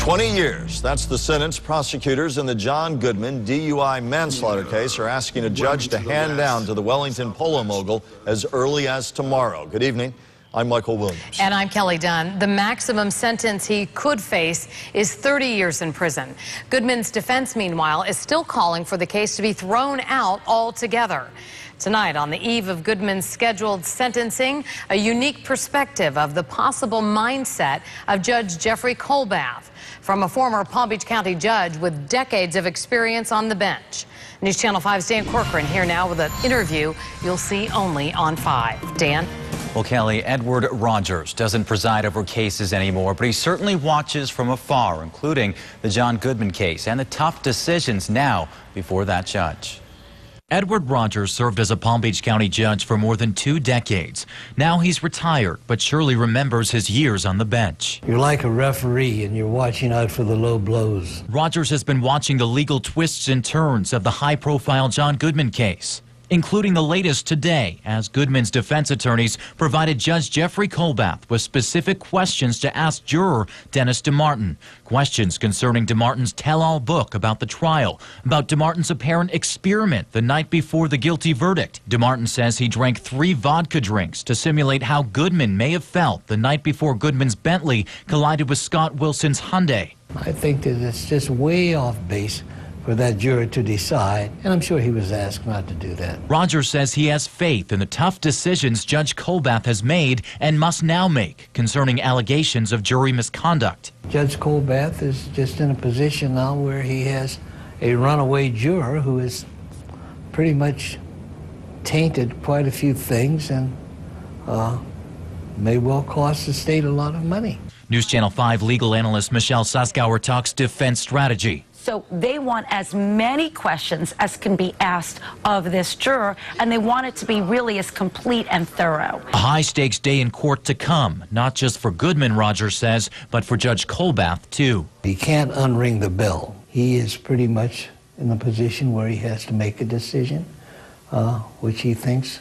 20 years. That's the sentence prosecutors in the John Goodman DUI manslaughter case are asking a judge to hand down to the Wellington polo mogul as early as tomorrow. Good evening. I'm Michael Williams. And I'm Kelly Dunn. The maximum sentence he could face is 30 years in prison. Goodman's defense, meanwhile, is still calling for the case to be thrown out altogether. Tonight, on the eve of Goodman's scheduled sentencing, a unique perspective of the possible mindset of Judge Jeffrey Colbath, from a former Palm Beach County judge with decades of experience on the bench. News Channel 5's Dan Corcoran here now with an interview you'll see only on 5. Dan? Well, Kelly, Edward Rogers doesn't preside over cases anymore, but he certainly watches from afar, including the John Goodman case and the tough decisions now before that judge. Edward Rogers served as a Palm Beach County judge for more than 2 decades. Now he's retired, but surely remembers his years on the bench. You're like a referee and you're watching out for the low blows. Rogers has been watching the legal twists and turns of the high-profile John Goodman case, including the latest today, as Goodman's defense attorneys provided Judge Jeffrey Colbath with specific questions to ask juror Dennis DeMartin. Questions concerning DeMartin's tell-all book about the trial, about DeMartin's apparent experiment the night before the guilty verdict. DeMartin says he drank 3 vodka drinks to simulate how Goodman may have felt the night before Goodman's Bentley collided with Scott Wilson's Hyundai. I think that it's just way off base for that juror to decide, and I'm sure he was asked not to do that. Rogers says he has faith in the tough decisions Judge Colbath has made and must now make concerning allegations of jury misconduct. Judge Colbath is just in a position now where he has a runaway juror who has pretty much tainted quite a few things and may well cost the state a lot of money. News Channel 5 legal analyst Michelle Saskauer talks defense strategy. So they want as many questions as can be asked of this juror, and they want it to be really as complete and thorough. A high-stakes day in court to come, not just for Goodman, Rogers says, but for Judge Colbath, too. He can't unring the bell. He is pretty much in the position where he has to make a decision, which he thinks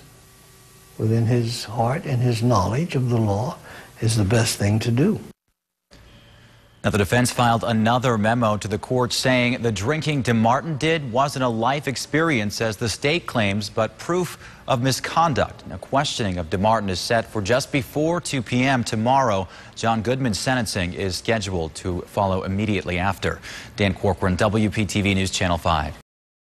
within his heart and his knowledge of the law is the best thing to do. Now, the defense filed another memo to the court saying the drinking DeMartin did wasn't a life experience, as the state claims, but proof of misconduct. Now, questioning of DeMartin is set for just before 2 p.m. tomorrow. John Goodman's sentencing is scheduled to follow immediately after. Dan Corcoran, WPTV News Channel 5.